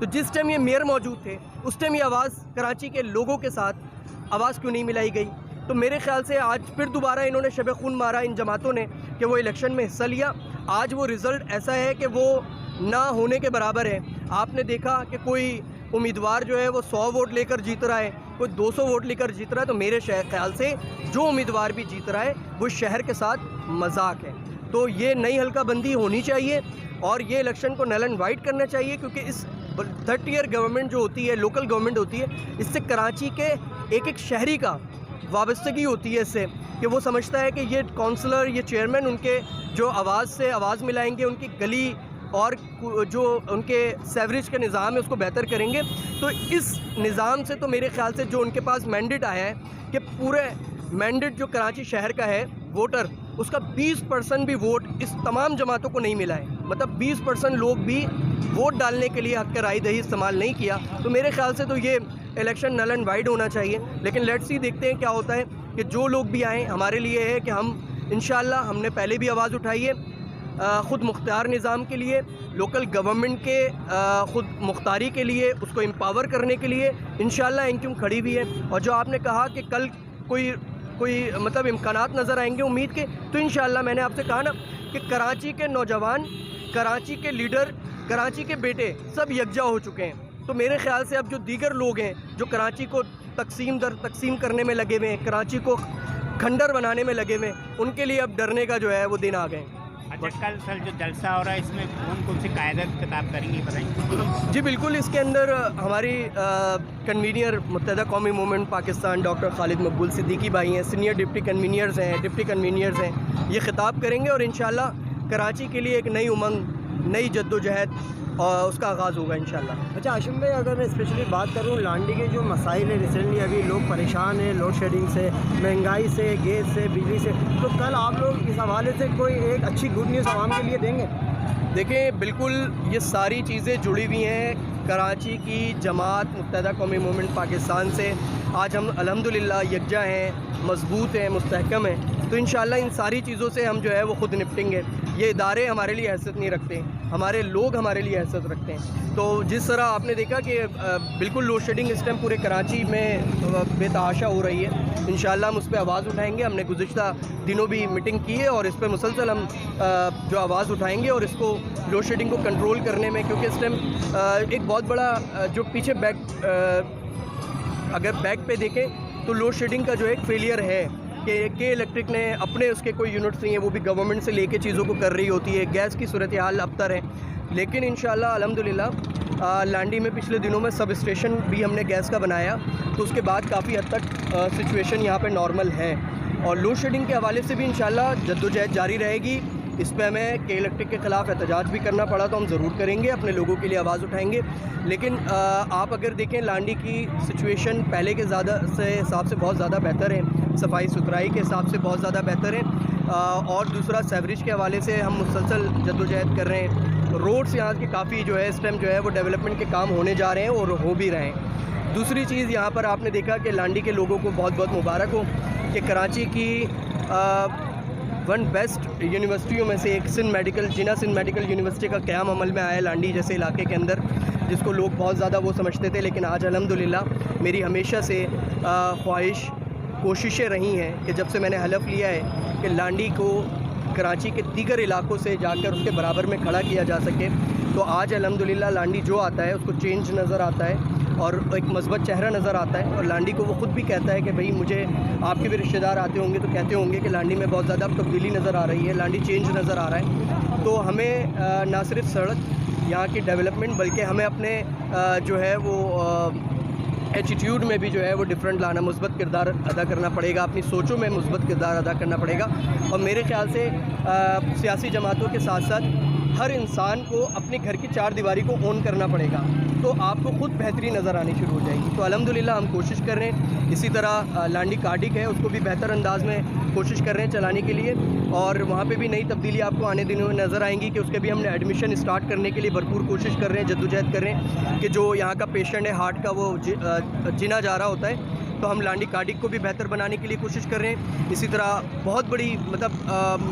تو جس ٹائم یہ میئر موجود تھے اس ٹائم یہ آواز کراچی کے لوگوں کے ساتھ آواز کیوں نہیں ملائی گئی؟ تو میرے خیال سے آج پھر دوبارہ انہوں نے شب خون مارا ان جماعتوں نے کہ وہ الیکشن میں حصہ لیا. آج وہ رزلٹ ایسا ہے کہ وہ نہ ہونے کے برابر ہے. آپ نے دیکھا کہ کوئی امیدوار جو ہے وہ 100 ووٹ لے کر جیت رہا ہے, کوئی 200 ووٹ لے کر جیت رہا ہے. تو میرے خیال سے جو امیدوار بھی جیت رہا ہے وہ شہر کے ساتھ مذاق ہے. تو یہ نئی حلقہ بندی ہونی چاہیے اور یہ الیکشن کو نل اینڈ وائٹ کرنا چاہیے, کیونکہ اس 30 ایئر گورنمنٹ جو ہوتی ہے, لوکل گورنمنٹ ہوتی ہے, اس سے کراچی کے ایک شہری کا وابستگی ہوتی ہے اس سے, کہ وہ سمجھتا ہے کہ یہ کونسلر, یہ چیئرمین ان کے جو آواز سے آواز ملائیں گے, ان کی گلی اور جو ان کے سیوریج کا نظام ہے اس کو بہتر کریں گے. تو اس نظام سے تو میرے خیال سے جو ان کے پاس مینڈیٹ آیا ہے کہ پورے مینڈیٹ جو کراچی شہر کا ہے ووٹر, اس کا 20% بھی ووٹ اس تمام جماعتوں کو نہیں ملا ہے. مطلب 20% لوگ بھی ووٹ ڈالنے کے لیے حق رائے دہی استعمال نہیں کیا. تو میرے خیال سے تو یہ الیکشن نل اینڈ وائڈ ہونا چاہیے. لیکن لیٹس سی, دیکھتے ہیں کیا ہوتا ہے. کہ جو لوگ بھی آئیں, ہمارے لیے ہے کہ ہم انشاءاللہ, ہم نے پہلے بھی آواز اٹھائی ہے خود مختار نظام کے لیے, لوکل گورنمنٹ کے خود مختاری کے لیے, اس کو امپاور کرنے کے لیے انشاءاللہ انکم کھڑی بھی ہے. اور جو آپ نے کہا کہ کل کوئی مطلب امکانات نظر آئیں گے امید کے, تو انشاءاللہ میں نے آپ سے کہا نا کہ کراچی کے نوجوان, کراچی کے لیڈر, کراچی کے بیٹے سب یکجا ہو چکے ہیں. تو میرے خیال سے اب جو دیگر لوگ ہیں جو کراچی کو تقسیم در تقسیم کرنے میں لگے ہوئے ہیں, کراچی کو کھنڈر بنانے میں لگے ہوئے ہیں, ان کے لیے اب ڈرنے کا جو ہے وہ دن آ گئے ہیں. اچھا, کل سر جو جلسہ ہو رہا ہے اس میں کون سی قیادت خطاب کریں گے بتائیں؟ جی بالکل, اس کے اندر ہماری کنوینئر متحدہ قومی موومنٹ پاکستان ڈاکٹر خالد مقبول صدیقی بھائی ہیں, سینئر ڈپٹی کنوینئرز ہیں, یہ خطاب کریں گے اور انشاءاللہ کراچی کے لیے ایک نئی امنگ, نئی جد و جہد اور اس کا آغاز ہوگا انشاءاللہ. اچھا ہاشم بھائی, اگر میں اسپیشلی بات کروں لانڈی کے جو مسائل ہیں, ریسنٹلی ابھی لوگ پریشان ہیں لوڈ شیڈنگ سے, مہنگائی سے, گیس سے, بجلی سے, تو کل آپ لوگ اس حوالے سے کوئی ایک اچھی گڈ نیوز عوام کے لیے دیں گے؟ دیکھیں, بالکل یہ ساری چیزیں جڑی ہوئی ہیں کراچی کی جماعت متحدہ قومی موومنٹ پاکستان سے. آج ہم الحمدللہ یکجا ہیں, مضبوط ہیں, مستحکم ہیں. تو انشاءاللہ ان ساری چیزوں سے ہم جو ہے وہ خود نپٹیں گے. یہ ادارے ہمارے لیے حیثیت نہیں رکھتے, ہمارے لوگ ہمارے لیے حیثیت رکھتے ہیں. تو جس طرح آپ نے دیکھا کہ بالکل لوڈ شیڈنگ اس ٹائم پورے کراچی میں بے تحاشا ہو رہی ہے, انشاءاللہ ہم اس پہ آواز اٹھائیں گے. ہم نے گزشتہ دنوں بھی میٹنگ کی ہے اور اس پہ مسلسل ہم جو آواز اٹھائیں گے اور اس کو لوڈ شیڈنگ کو کنٹرول کرنے میں, کیونکہ اس ٹائم ایک بہت بڑا جو پیچھے اگر بیک پہ دیکھیں تو لوڈ شیڈنگ کا جو ایک فیلئر ہے کہ الیکٹرک نے اپنے اس کے کوئی یونٹس نہیں ہیں, وہ بھی گورنمنٹ سے لے کے چیزوں کو کر رہی ہوتی ہے. گیس کی صورتحال ابتر ہے, لیکن انشاءاللہ الحمدللہ لانڈی میں پچھلے دنوں میں سب اسٹیشن بھی ہم نے گیس کا بنایا, تو اس کے بعد کافی حد تک سچویشن یہاں پہ نارمل ہے. اور لوڈ شیڈنگ کے حوالے سے بھی انشاءاللہ جدوجہد جاری رہے گی. اس پہ ہمیں کے الیکٹرک کے خلاف احتجاج بھی کرنا پڑا تو ہم ضرور کریں گے, اپنے لوگوں کے لیے آواز اٹھائیں گے. لیکن آپ اگر دیکھیں لانڈی کی سچویشن پہلے کے حساب سے بہت زیادہ بہتر ہے, صفائی ستھرائی کے حساب سے بہت زیادہ بہتر ہے. اور دوسرا سیوریج کے حوالے سے ہم مسلسل جدوجہد کر رہے ہیں. روڈس یہاں کے کافی جو ہے اس ٹائم جو ہے وہ ڈیولپمنٹ کے کام ہونے جا رہے ہیں اور ہو بھی رہے ہیں. دوسری چیز یہاں پر آپ نے دیکھا کہ لانڈی کے لوگوں کو بہت بہت مبارک ہو کہ کراچی کی ون بیسٹ یونیورسٹیوں میں سے ایک جناح سندھ میڈیکل یونیورسٹی کا قیام عمل میں آیا لانڈی جیسے علاقے کے اندر, جس کو لوگ بہت زیادہ وہ سمجھتے تھے. لیکن آج الحمدللہ میری ہمیشہ سے کوششیں رہی ہیں کہ جب سے میں نے حلف لیا ہے کہ لانڈی کو کراچی کے دیگر علاقوں سے جا کر اس کے برابر میں کھڑا کیا جا سکے, تو آج الحمدللہ لانڈی جو آتا ہے اس کو چینج نظر آتا ہے اور ایک مثبت چہرہ نظر آتا ہے. اور لانڈی کو وہ خود بھی کہتا ہے کہ بھئی مجھے آپ کے بھی رشتہ دار آتے ہوں گے تو کہتے ہوں گے کہ لانڈی میں بہت زیادہ تبدیلی نظر آ رہی ہے, لانڈی چینج نظر آ رہا ہے. تو ہمیں نہ صرف سڑک یہاں کی ڈیولپمنٹ بلکہ ہمیں اپنے جو ہے وہ ایٹیٹیوڈ میں بھی جو ہے وہ ڈفرینٹ لانا, مثبت کردار ادا کرنا پڑے گا, اپنی سوچوں میں مثبت کردار ادا کرنا پڑے گا. اور میرے خیال سے سیاسی جماعتوں کے ساتھ ساتھ ہر انسان کو اپنے گھر کی چار دیواری کو اون کرنا پڑے گا, تو آپ کو خود بہتری نظر آنی شروع ہو جائے گی. تو الحمدللہ ہم کوشش کر رہے ہیں. اسی طرح لانڈی کارڈک ہے, اس کو بھی بہتر انداز میں کوشش کر رہے ہیں چلانے کے لیے, اور وہاں پہ بھی نئی تبدیلی آپ کو آنے دنوں میں نظر آئیں گی کہ اس کے بھی ہم نے ایڈمیشن اسٹارٹ کرنے کے لیے بھرپور کوشش کر رہے ہیں, جدوجہد کر رہے ہیں کہ جو یہاں کا پیشنٹ ہے ہارٹ کا وہ جنا جا رہا ہوتا ہے تو ہم لانڈی کارڈک کو بھی بہتر بنانے کے لیے کوشش کر رہے ہیں. اسی طرح بہت بڑی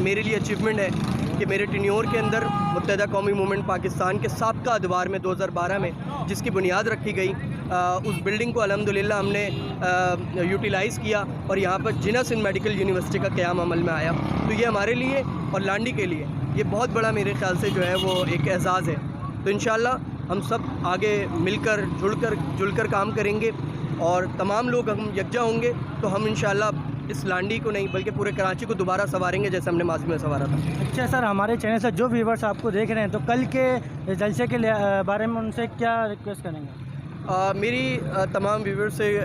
میرے لیے اچیومنٹ ہے کہ میرے ٹینیور کے اندر متحدہ قومی موومنٹ پاکستان کے سابقہ ادوار میں 2012 میں جس کی بنیاد رکھی گئی، اس بلڈنگ کو الحمدللہ ہم نے یوٹیلائز کیا اور یہاں پر جناح سندھ میڈیکل یونیورسٹی کا قیام عمل میں آیا. تو یہ ہمارے لیے اور لانڈی کے لیے یہ بہت بڑا میرے خیال سے جو ہے وہ ایک اعزاز ہے. تو انشاءاللہ ہم سب آگے مل کر جل کر کام کریں گے اور تمام لوگ ہم یکجا ہوں گے تو ہم انشاءاللہ اس لانڈی کو نہیں بلکہ پورے کراچی کو دوبارہ سنواریں گے جیسے ہم نے ماضی میں سنوارا تھا. اچھا سر، ہمارے چینل سے جو ویورس آپ کو دیکھ رہے ہیں تو کل کے جلسے کے بارے میں ان سے کیا ریکویسٹ کریں گے؟ میری تمام ویور سے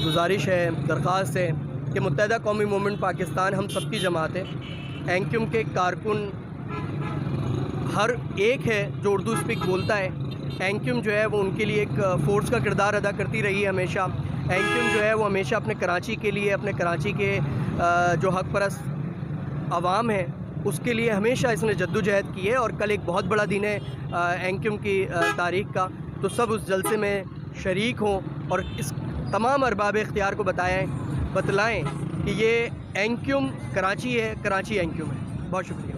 گزارش ہے، درخواست ہے کہ متحدہ قومی موومنٹ پاکستان ہم سب کی جماعت ہے. اینکیوم کے کارکن ہر ایک ہے جو اردو اسپیک بولتا ہے. اینکیوم جو ہے وہ ان کے لیے ایک فورس کا کردار ادا کرتی رہی ہے ہمیشہ. اینکیوم جو ہے وہ ہمیشہ اپنے کراچی کے لیے، اپنے کراچی کے جو حق پرست عوام ہیں اس کے لیے ہمیشہ اس نے جدوجہد کی ہے. اور کل ایک بہت بڑا دن ہے اینکیوم کی تاریخ کا، تو سب اس جلسے میں شریک ہوں اور اس تمام ارباب اختیار کو بتلائیں کہ یہ اینکیوم کراچی ہے، کراچی اینکیوم ہے. بہت شکریہ.